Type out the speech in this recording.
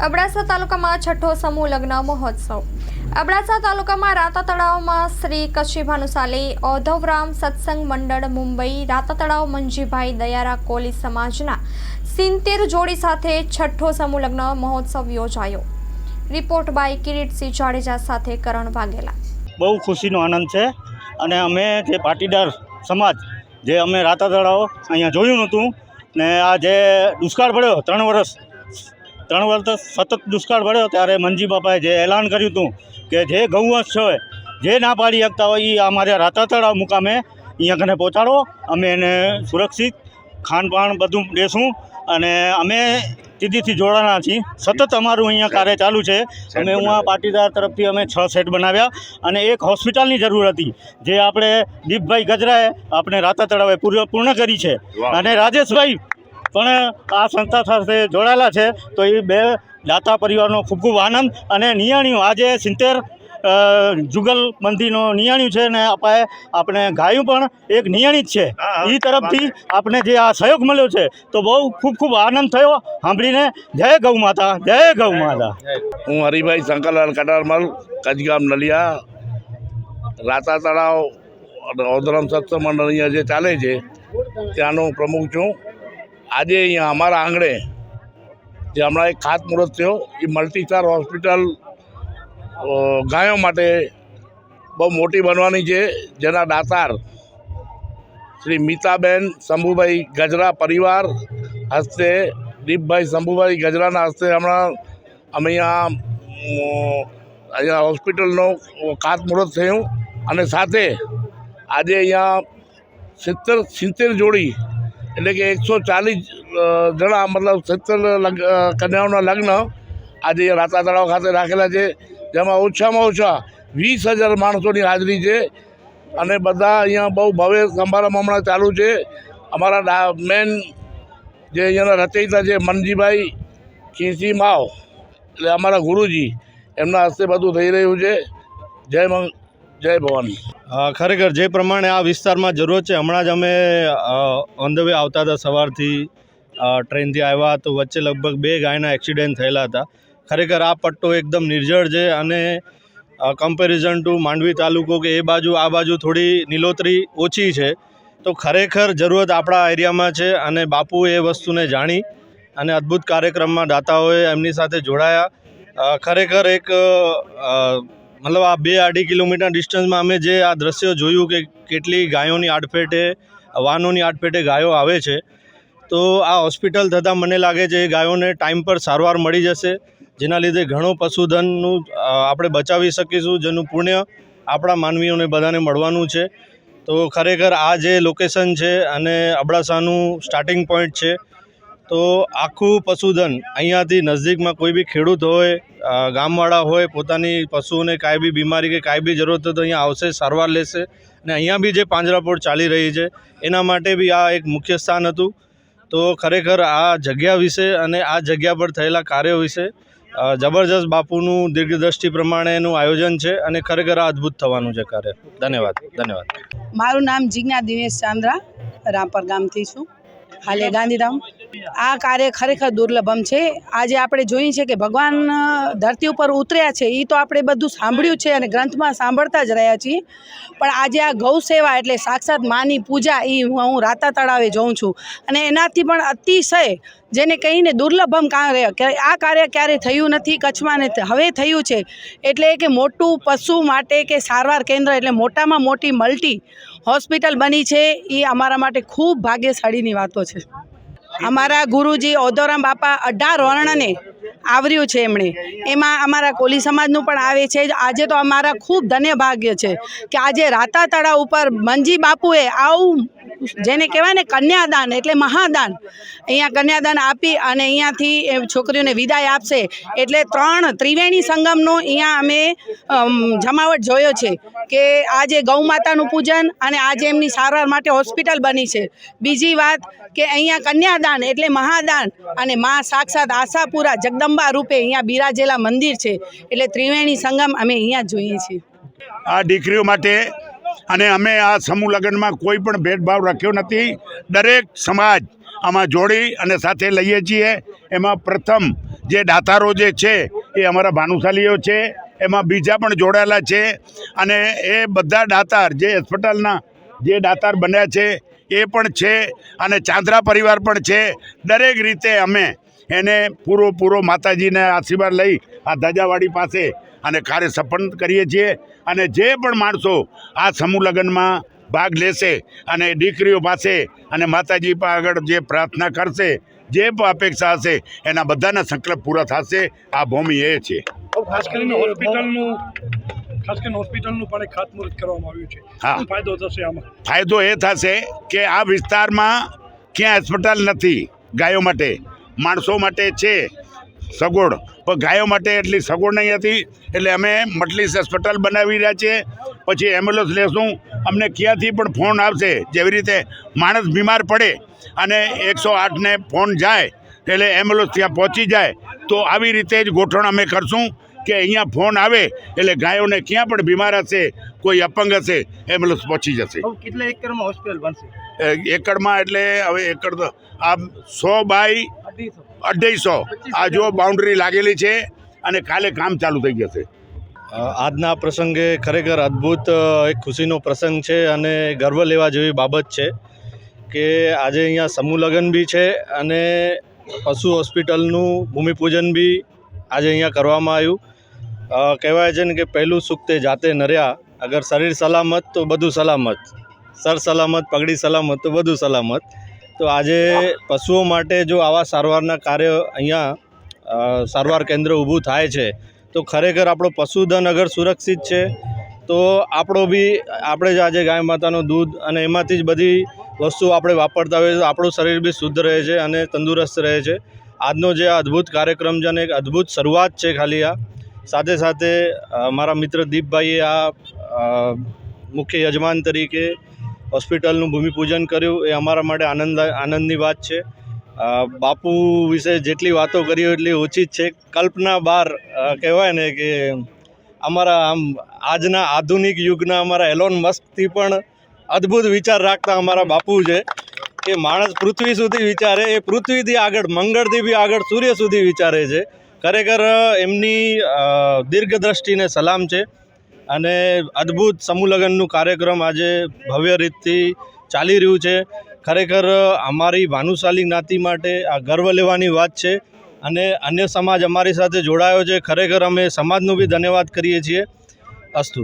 અબડાસા તાલુકામાં છઠ્ઠો સમૂહ લગ્ન મહોત્સવ। અબડાસા તાલુકામાં રાતા તળાવમાં શ્રી કચ્છી ભાનુશાલી ઔધવરામ સત્સંગ મંડળ મુંબઈ રાતા તળાવ મંજીભાઈ દયારા કોલી સમાજના 70 જોડી સાથે છઠ્ઠો સમૂહ લગ્ન મહોત્સવ યોજાયો। રિપોર્ટ બાય કિરીટસિંહ જાડેજા સાથે કરણ વાઘેલા। બહુ ખુશીનો આનંદ છે અને અમે જે પાટીદાર સમાજ જે અમે રાતા તળાવ અહીંયા જોયું નહોતું ને આ જે દુષ્કાળ પડ્યો 3 વર્ષ સતત દુષ્કાળ પડ્યો ત્યારે મંજી બાપાએ જે એલાન કર્યું હતું કે જે ગૌવંશ છે જે ના પાડી શકતા હોય એ અમારે રાતા તળાવ મુકામે અહીંયા કને પહોંચાડો, અમે એને સુરક્ષિત ખાનપાન બધું દેશું અને અમે સીધીથી જોડાના છીએ। સતત અમારું અહીંયા કાર્ય ચાલુ છે। અમે અહીંયા પાટીદાર તરફથી અમે 6 સેટ બનાવ્યા અને એક હોસ્પિટલની જરૂર હતી જે આપણે દીપભાઈ ગજરાએ આપણે રાતા તળાવે પૂર્ણ કરી છે અને રાજેશભાઈ પણ આ સંસ્થા સાથે જોડાયેલા છે। તો એ બે દાતા પરિવારનો ખૂબ ખૂબ આનંદ અને નિયાણીઓ આજે 70 જુગલબંધીનો નિયાણ્યું છે ને આપણે ગાયું પણ એક નિયાણી જ છે। એ તરફથી આપણે જે આ સહયોગ મળ્યો છે તો બહુ ખૂબ ખૂબ આનંદ થયો સાંભળીને। જય ગૌ માતા, જય ગૌ માતા। હું હરિભાઈ શંકરલાલ કટારમલ, કચગામ નલિયા, રાતા તળાવ અને ઔધવરામ સત્સંગ મંડળ અહીંયા જે ચાલે છે ત્યાંનો પ્રમુખ છું। આજે અહીંયા અમારા આંગણે જે હમણાં એક ખાતમુહૂર્ત થયો એ મલ્ટીસ્ટાર હોસ્પિટલ ગાયો માટે બહુ મોટી બનવાની છે, જેના દાતાર શ્રી મીતાબેન શંભુભાઈ ગજરા પરિવાર હસ્તે, દીપભાઈ શંભુભાઈ ગજરાના હસ્તે હમણાં અમે અહીંયા હોસ્પિટલનો ખાતમુહૂર્ત થયું અને સાથે આજે અહીંયા 70 જોડી એટલે કે 140 જણા મતલબ 70 કન્યાઓના લગ્ન આજે રાતા તળાવ ખાતે રાખેલા છે, જેમાં ઓછામાં ઓછા 20,000 માણસોની હાજરી છે અને બધા અહીંયા બહુ ભવ્ય સમારંભ હમણાં ચાલુ છે। અમારા મેન જે અહીંયાના રચયિતા છે મનજીભાઈ ખીસી માવ એટલે અમારા ગુરુજી એમના હસ્તે બધું થઈ રહ્યું છે। જય ભવાની। ખરેખર જે પ્રમાણે આ વિસ્તારમાં જરૂરત છે, હમણાં જ અમે ઓન ધ વે આવતા હતા સવારથી ટ્રેનથી આવ્યા તો વચ્ચે લગભગ 2 ગાયના એક્સિડન્ટ થયેલા હતા। ખરેખર આ પટ્ટો એકદમ નિર્જળ છે અને કમ્પેરિઝન ટુ માંડવી તાલુકો કે એ બાજુ આ બાજુ થોડી નીલોતરી ઓછી છે, તો ખરેખર જરૂરત આપણા એરિયામાં છે અને બાપુએ એ વસ્તુને જાણી અને અદ્ભુત કાર્યક્રમમાં દાતાઓએ એમની સાથે જોડાયા। ખરેખર એક મતલબ આ 2-2.5 કિલોમીટર ડિસ્ટન્સમાં અમે જે આ દ્રશ્યો જોયું કે કેટલી ગાયોની આડફેટે વાહનોની આડફેટે ગાયો આવે છે, તો આ હોસ્પિટલ થતાં મને લાગે છે એ ગાયોને ટાઈમ પર સારવાર મળી જશે, જેના લીધે ઘણો પશુધનનું આપણે બચાવી શકીશું, જેનું પુણ્ય આપણા માનવીઓને બધાને મળવાનું છે। તો ખરેખર આ જે લોકેશન છે અને અબડાસાનું સ્ટાર્ટિંગ પોઈન્ટ છે, તો આખું પશુધન અહીંયાથી નજદીકમાં કોઈ બી ખેડૂત હોય, ગામવાળા હોય, પોતાની પશુઓને કાંઈ બી બીમારી કે કાંઈ બી જરૂરત હોય તો અહીંયા આવશે, સારવાર લેશે અને અહીંયા બી જે પાંજરાપોળ ચાલી રહી છે એના માટે બી આ એક મુખ્ય સ્થાન હતું। તો ખરેખર આ જગ્યા વિશે અને આ જગ્યા પર થયેલા કાર્યો વિશે જબરજસ્ત બાપુનું દીર્ઘદ્રષ્ટિ પ્રમાણે એનું આયોજન છે અને ખરેખર આ અદ્ભુત થવાનું છે કાર્ય। ધન્યવાદ। મારું નામ જીજ્ઞા દિનેશ ચાંદ્રા, રામપર ગામથી છું, હાલે ગાંધીધામ। આ કાર્ય ખરેખર દુર્લભમ છે। આજે આપણે જોઈએ છે કે ભગવાન ધરતી ઉપર ઉતર્યા છે, એ તો આપણે બધું સાંભળ્યું છે અને ગ્રંથમાં સાંભળતા જ રહ્યા છીએ, પણ આજે આ ગૌ સેવા એટલે સાક્ષાત માની પૂજા એ હું રાતા તળાવે જોઉં છું અને એનાથી પણ અતિશય જેને કહીને દુર્લભમ કાર્ય કે આ કાર્ય ક્યારેય થયું નથી કચ્છમાં ને હવે થયું છે, એટલે કે મોટું પશુ માટે કે સારવાર કેન્દ્ર એટલે મોટામાં મોટી મલ્ટી હોસ્પિટલ બની છે, એ અમારા માટે ખૂબ ભાગ્યશાળીની વાતો છે। અમારા ગુરુજી ઔધવરામ બાપા 18 વર્ણને આવર્યું છે એમણે, એમાં અમારા કોલી સમાજનું પણ આવે છે। આજે તો અમારા ખૂબ ધન્ય ભાગ્ય છે કે આજે રાતા તળાવ ઉપર મંજી બાપુએ આવું જેને કહેવાય ને કન્યાદાન એટલે મહાદાન, અહીંયા કન્યાદાન આપી અને અહીંયાથી છોકરીઓને વિદાય આપશે, એટલે 3 ત્રિવેણી સંગમનો અહીંયા અમે જમાવટ જોયો છે કે આજે ગૌ માતાનું પૂજન અને આજે એમની સારવાર માટે હોસ્પિટલ બની છે। બીજી વાત કે અહીંયા કન્યાદાન એટલે મહાદાન અને મા સાક્ષાત આશાપુરા જગદંબા રૂપે અહીંયા બિરાજેલા મંદિર છે, એટલે ત્રિવેણી સંગમ અમે અહીંયા જોઈએ છીએ। આ દીકરીઓ માટે અને અમે આ સમૂહ લગ્નમાં કોઈ પણ ભેદભાવ રાખ્યો નથી। દરેક સમાજ આમાં જોડી અને સાથે લઈએ છીએ. એમાં પ્રથમ જે દાતારો જે છે એ અમારા ભાનુશાલીઓ છે, એમાં બીજા પણ જોડાયેલા છે અને એ બધા દાતાર જે હોસ્પિટલના જે દાતાર બન્યા છે એ પણ છે અને ચાંદ્રા પરિવાર પણ છે. દરેક રીતે અમે એને પૂરો માતાજીને આશીર્વાદ લઈ આ ધજાવાડી પાસે અને કાર્ય સફળ કરીએ છીએ. અને જે પણ માણસો આ સમૂહ લગ્નમાં ભાગ લેશે અને દીકરીઓ પાસે અને માતાજી આગળ જે પ્રાર્થના કરશે, જે પણ અપેક્ષા હશે એના બધાના સંકલ્પ પૂરા થશે. આ ભૂમિ એ છે. ખાસ કરીને હોસ્પિટલનું પણ એક ખાતમુહૂર્ત કરવામાં આવ્યું છે. હા. શું ફાયદો થશે આમાં? ફાયદો એ થશે કે આ વિસ્તારમાં ક્યાં હોસ્પિટલ નથી. ગાયો માટે, માણસો માટે છે સગવડ, પણ ગાયો માટે એટલી સગવડ નહીં હતી. એટલે અમે મટલીસ હોસ્પિટલ બનાવી રહ્યા છીએ. પછી એમ્બ્યુલન્સ લેશું. અમને ક્યાંથી પણ ફોન આવશે, જેવી રીતે માણસ બીમાર પડે અને 108ને ફોન જાય એટલે એમ્બ્યુલન્સ ત્યાં પહોંચી જાય, તો આવી રીતે જ ગોઠવણ અમે કરશું કે અહીંયા ફોન આવે એટલે ગાયોને ક્યાં પણ બીમાર હશે, કોઈ અપંગ હશે, એમ્બ્યુલન્સ પહોંચી જશે. કેટલા એકરમાં હોસ્પિટલ બનશે? એકડમાં એટલે હવે એકડ તો આ 100 બાય 250 આ જો બાઉન્ડ્રી લાગેલી છે અને કાલે કામ ચાલુ થઈ જશે. આજના પ્રસંગે ખરેખર અદ્ભુત એક ખુશીનો પ્રસંગ છે અને ગર્વ લેવા જેવી બાબત છે કે આજે અહીંયા સમૂહ લગ્ન બી છે અને પશુ હોસ્પિટલનું ભૂમિપૂજન બી આજે અહીંયા કરવામાં આવ્યું. કહેવાય છે ને કે પહેલું સુખ તે જાતે નર્યા. અગર શરીર સલામત તો બધું સલામત, સર સલામત પગડી સલામત તો બધું સલામત. તો આજે પશુઓ માટે જો આવા સારવારના કાર્ય અહીંયા સારવાર કેન્દ્ર ઊભું થાય છે તો ખરેખર આપણો પશુધન અગર સુરક્ષિત છે તો આપણે જ આજે ગાય માતાનું દૂધ અને એમાંથી જ બધી વસ્તુઓ આપણે વાપરતા હોઈએ તો આપણું શરીર બી શુદ્ધ રહે છે અને તંદુરસ્ત રહે છે. આજનો જે આ અદ્ભુત કાર્યક્રમ છે અને એક અદ્ભુત શરૂઆત છે ખાલી આ. સાથે સાથે મારા મિત્ર દીપભાઈએ આ મુખ્ય યજમાન તરીકે હોસ્પિટલનું ભૂમિપૂજન કર્યું એ અમારા માટે આનંદની વાત છે. બાપુ વિશે જેટલી વાતો કરી એટલી ઓછી જ છે. કલ્પના બહાર કહેવાય ને કે અમારા આમ આજના આધુનિક યુગના અમારા એલોન મસ્કથી પણ અદ્ભુત વિચાર રાખતા અમારા બાપુ છે કે માણસ પૃથ્વી સુધી વિચારે, એ પૃથ્વીથી આગળ, મંગળથી બી આગળ સૂર્ય સુધી વિચારે છે. ખરેખર એમની દીર્ઘદ્રષ્ટિને સલામ છે અને અદ્ભુત સમૂહ લગ્નનું કાર્યક્રમ આજે ભવ્ય રીતથી ચાલી રહ્યું છે. ખરેખર અમારી ભાનુશાલી જ્ઞાતિ માટે આ ગર્વ લેવાની વાત છે અને અન્ય સમાજ અમારી સાથે જોડાયો છે. ખરેખર અમે સમાજનું બી ધન્યવાદ કરીએ છીએ. અસ્તુ.